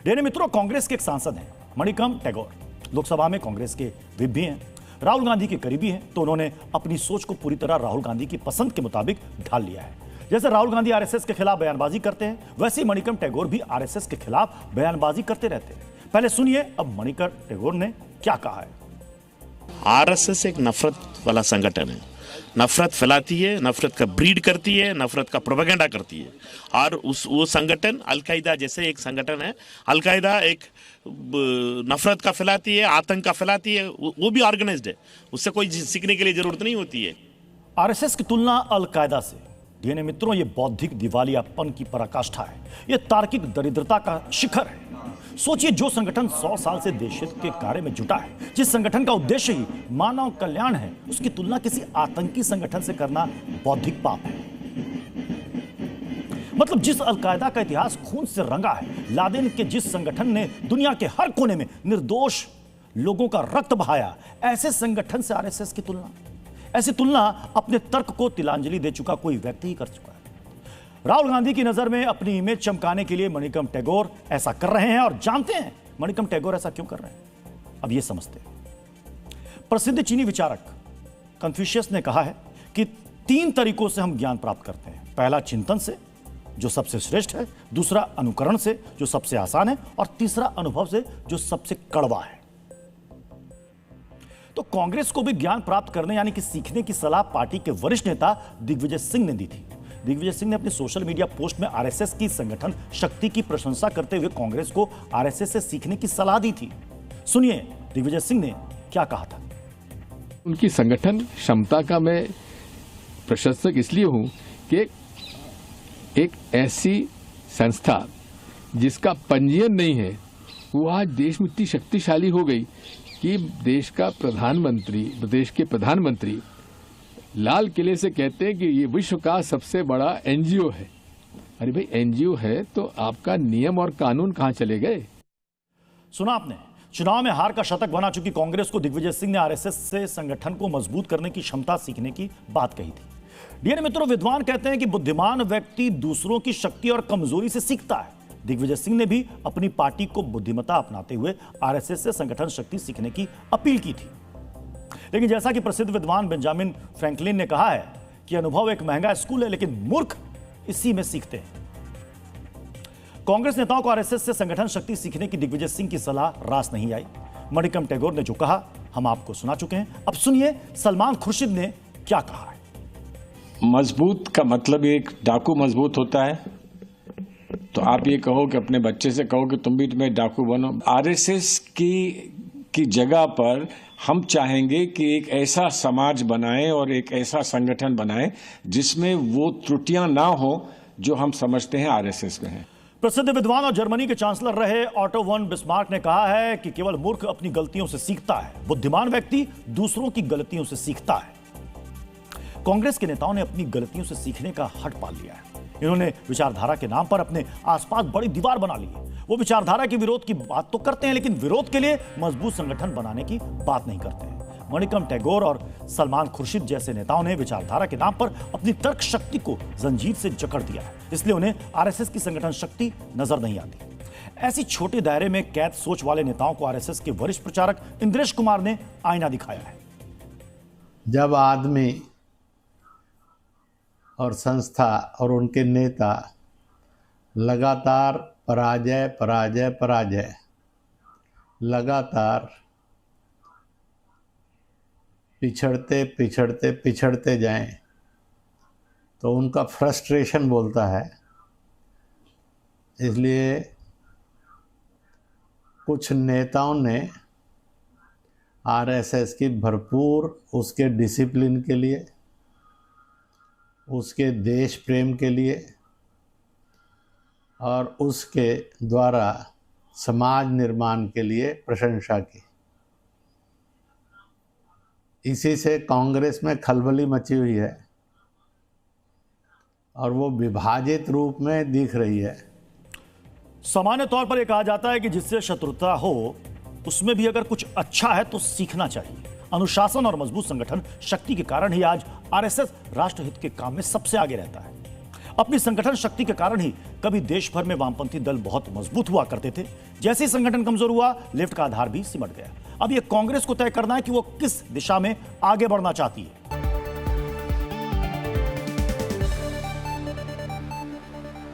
डेरे मित्रों, कांग्रेस के एक सांसद हैं मणिकम टैगोर, लोकसभा में कांग्रेस के विप भी हैं, राहुल गांधी के करीबी हैं, तो उन्होंने अपनी सोच को पूरी तरह राहुल गांधी की पसंद के मुताबिक ढाल लिया है। जैसे राहुल गांधी आरएसएस के खिलाफ बयानबाजी करते हैं, वैसे ही मणिकम टैगोर भी आरएसएस के खिलाफ बयानबाजी करते रहते हैं। पहले सुनिए अब मणिकम टैगोर ने क्या कहा है। आरएसएस एक नफरत वाला संगठन है, नफरत फैलाती है, नफरत का ब्रीड करती है, नफरत का प्रोपेगेंडा करती है। और वो संगठन अलकायदा जैसे एक संगठन है, अलकायदा एक नफरत का फैलाती है, आतंक का फैलाती है, वो भी ऑर्गेनाइज्ड है, उससे कोई सीखने के लिए जरूरत नहीं होती है। आरएसएस की तुलना अलकायदा से, डीएनए मित्रों, ये बौद्धिक दिवालियापन की पराकाष्ठा है, ये तार्किक दरिद्रता का शिखर है। सोचिए, जो संगठन 100 साल से देश हित के कार्य में जुटा है, जिस संगठन का उद्देश्य ही मानव कल्याण है, उसकी तुलना किसी आतंकी संगठन से करना बौद्धिक पाप है। मतलब जिस अलकायदा का इतिहास खून से रंगा है, लादेन के जिस संगठन ने दुनिया के हर कोने में निर्दोष लोगों का रक्त बहाया, ऐसे संगठन से आरएसएस की तुलना, ऐसी तुलना अपने तर्क को तिलांजलि दे चुका कोई व्यक्ति ही कर चुका है। राहुल गांधी की नजर में अपनी इमेज चमकाने के लिए मणिकम टैगोर ऐसा कर रहे हैं, और जानते हैं मणिकम टैगोर ऐसा क्यों कर रहे हैं? अब ये समझते हैं। प्रसिद्ध चीनी विचारक कन्फ्यूशियस ने कहा है कि 3 तरीकों से हम ज्ञान प्राप्त करते हैं। पहला चिंतन से, जो सबसे श्रेष्ठ है, दूसरा अनुकरण से, जो सबसे आसान है, और तीसरा अनुभव से, जो सबसे कड़वा है। तो कांग्रेस को भी ज्ञान प्राप्त करने यानी कि सीखने की सलाह पार्टी के वरिष्ठ नेता दिग्विजय सिंह ने दी थी। दिग्विजय सिंह ने अपनी सोशल मीडिया पोस्ट में आरएसएस की संगठन शक्ति की प्रशंसा करते हुए कांग्रेस को आरएसएस से सीखने की सलाह दी थी। सुनिए दिग्विजय सिंह ने क्या कहा था। उनकी संगठन क्षमता का मैं प्रशंसक इसलिए हूं कि एक ऐसी संस्था जिसका पंजीयन नहीं है, वो आज देश में इतनी शक्तिशाली हो गई कि देश के प्रधानमंत्री लाल किले से कहते हैं कि ये विश्व का सबसे बड़ा एनजीओ है। अरे भाई, एनजीओ है तो आपका नियम और कानून कहां चले गए? सुना आपने, चुनाव में हार का शतक बना चुकी कांग्रेस को दिग्विजय सिंह ने आरएसएस से संगठन को मजबूत करने की क्षमता सीखने की बात कही थी। डीएनए मित्रों, विद्वान कहते हैं कि बुद्धिमान व्यक्ति दूसरों की शक्ति और कमजोरी से सीखता है। दिग्विजय सिंह ने भी अपनी पार्टी को बुद्धिमत्ता अपनाते हुए आरएसएस से संगठन शक्ति सीखने की अपील की थी। लेकिन जैसा कि प्रसिद्ध विद्वान बेंजामिन फ्रैंकलिन ने कहा है कि अनुभव एक महंगा स्कूल है, लेकिन मूर्ख इसी में सीखते हैं। कांग्रेस नेताओं को आरएसएस से संगठन शक्ति सीखने की दिग्विजय सिंह की सलाह रास नहीं आई। मणिकम टैगोर ने जो कहा हम आपको सुना चुके हैं। अब सुनिए सलमान खुर्शीद ने क्या कहा है। मजबूत का मतलब एक डाकू मजबूत होता है, तो आप ये कहो कि अपने बच्चे से कहो कि तुम भी तुम्हें डाकू बनो। आरएसएस की जगह पर हम चाहेंगे कि एक ऐसा समाज बनाएं और एक ऐसा संगठन बनाएं जिसमें वो त्रुटियां ना हो जो हम समझते हैं आरएसएस में है। प्रसिद्ध विद्वान और जर्मनी के चांसलर रहे ऑटो वन बिस्मार्क ने कहा है कि केवल मूर्ख अपनी गलतियों से सीखता है, बुद्धिमान व्यक्ति दूसरों की गलतियों से सीखता है। कांग्रेस के नेताओं ने अपनी गलतियों से सीखने का हट पाल लिया है। इन्होंने विचारधारा के नाम पर अपने आसपास बड़ी दीवार बना ली है। वो विचारधारा के विरोध की बात तो करते हैं, लेकिन विरोध के लिए मजबूत संगठन बनाने की बात नहीं करते हैं। मणिकम टैगोर और सलमान खुर्शीद जैसे नेताओं ने विचारधारा के नाम पर अपनी तर्क शक्ति को जंजीर से जकड़ दिया है, इसलिए उन्हें आरएसएस की संगठन शक्ति नजर नहीं आती। ऐसी छोटे दायरे में कैद सोच वाले नेताओं को आरएसएस के वरिष्ठ प्रचारक इंद्रेश कुमार ने आईना दिखाया है। जब आदमी और संस्था और उनके नेता लगातार पराजय पराजय पराजय लगातार पिछड़ते पिछड़ते पिछड़ते जाएं, तो उनका फ्रस्ट्रेशन बोलता है। इसलिए कुछ नेताओं ने आरएसएस की भरपूर उसके डिसिप्लिन के लिए, उसके देश प्रेम के लिए और उसके द्वारा समाज निर्माण के लिए प्रशंसा की। इसी से कांग्रेस में खलबली मची हुई है और वो विभाजित रूप में दिख रही है। सामान्य तौर पर यह कहा जाता है कि जिससे शत्रुता हो उसमें भी अगर कुछ अच्छा है तो सीखना चाहिए। अनुशासन और मजबूत संगठन शक्ति के कारण ही आज आरएसएस राष्ट्रहित के काम में सबसे आगे रहता है। अपनी संगठन शक्ति के कारण ही कभी देश भर में वामपंथी दल बहुत मजबूत हुआ करते थे। जैसे ही संगठन कमजोर हुआ, लेफ्ट का आधार भी सिमट गया। अब यह कांग्रेस को तय करना है कि वो किस दिशा में आगे बढ़ना चाहती है।